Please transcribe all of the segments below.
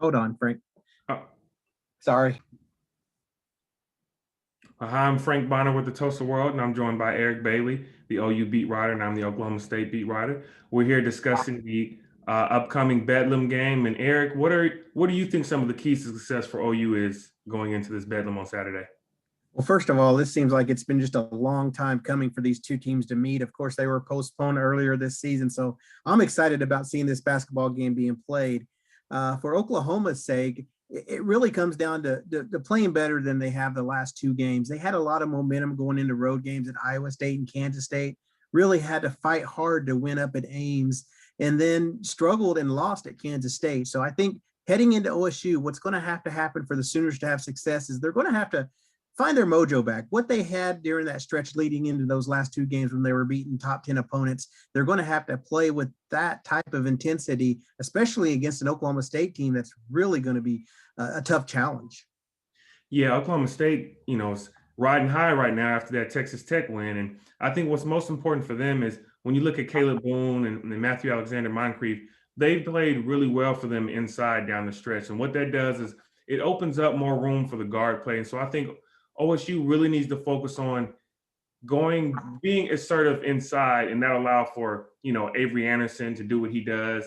Hold on, Frank. Uh, Sorry. Hi, I'm Frank Bonner with the Tulsa World, and I'm joined by Eric Bailey, the OU beat writer, and I'm the Oklahoma State beat writer. We're here discussing the upcoming Bedlam game. And Eric, what do you think some of the keys to success for OU is going into this Bedlam on Saturday? Well, first of all, this seems like it's been just a long time coming for these two teams to meet. Of course, they were postponed earlier this season, so I'm excited about seeing this basketball game being played. For Oklahoma's sake, it really comes down to playing better than they have the last two games. They had a lot of momentum going into road games at Iowa State and Kansas State, really had to fight hard to win up at Ames, and then struggled and lost at Kansas State. So I think heading into OSU, what's going to have to happen for the Sooners to have success is they're going to have to find their mojo back. What they had during that stretch leading into those last two games when they were beating top 10 opponents, they're going to have to play with that type of intensity, especially against an Oklahoma State team that's really going to be a tough challenge. Yeah, Oklahoma State, is riding high right now after that Texas Tech win. And I think what's most important for them is when you look at Caleb Boone and Matthew Alexander Moncrief, they played really well for them inside down the stretch. And what that does is it opens up more room for the guard play. And so I think OSU really needs to focus on being assertive inside, and that allow for, Avery Anderson to do what he does,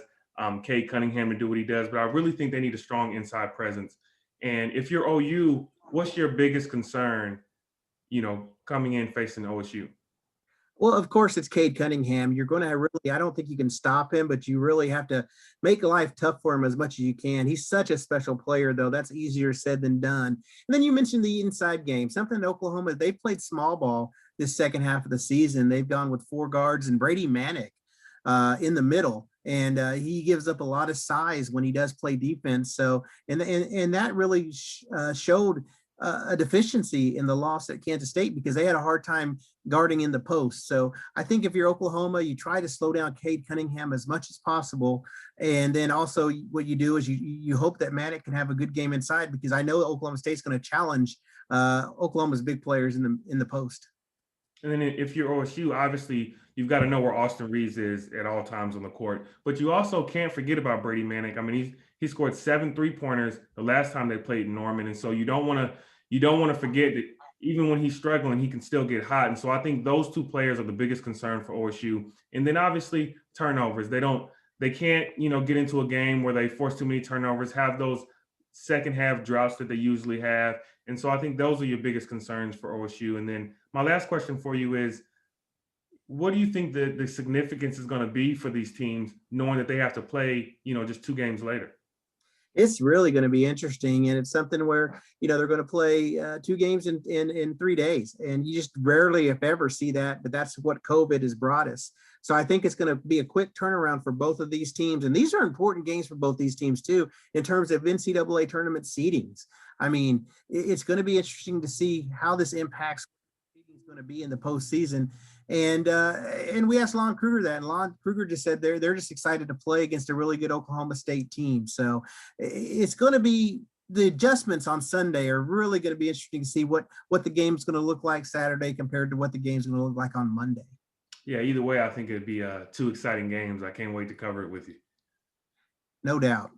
Cade Cunningham to do what he does. But I really think they need a strong inside presence. And if you're OU, what's your biggest concern, coming in facing OSU? Well, of course, it's Cade Cunningham. You're going to really, I don't think you can stop him, but you really have to make life tough for him as much as you can. He's such a special player, though. That's easier said than done. And then you mentioned the inside game, something in Oklahoma. They played small ball this second half of the season. They've gone with four guards and Brady Manick in the middle. And he gives up a lot of size when he does play defense. So, and that really showed a deficiency in the loss at Kansas State because they had a hard time guarding in the post. So I think if you're Oklahoma, you try to slow down Cade Cunningham as much as possible. And then also what you do is you hope that Manick can have a good game inside, because I know Oklahoma State's going to challenge Oklahoma's big players in the post. And then if you're OSU, obviously you've got to know where Austin Reeves is at all times on the court. But you also can't forget about Brady Manick. I mean, he scored 7 3-pointers the last time they played in Norman, and so you don't want to forget that even when he's struggling, he can still get hot. And so I think those two players are the biggest concern for OSU. And then obviously turnovers. They can't get into a game where they force too many turnovers, have those second half droughts that they usually have. And so I think those are your biggest concerns for OSU. And then my last question for you is, what do you think the significance is going to be for these teams, knowing that they have to play, just 2 games later? It's really going to be interesting, and it's something where they're going to play 2 games in 3 days, and you just rarely, if ever, see that. But that's what COVID has brought us. So I think it's going to be a quick turnaround for both of these teams, and these are important games for both these teams too in terms of NCAA tournament seedings. I mean, it's going to be interesting to see how this impacts seeding is going to be in the postseason. And we asked Lon Kruger that, and Lon Kruger just said they're just excited to play against a really good Oklahoma State team. So it's going to be, the adjustments on Sunday are really going to be interesting to see what the game's going to look like Saturday compared to what the game's going to look like on Monday. Yeah, either way, I think it'd be 2 exciting games. I can't wait to cover it with you. No doubt.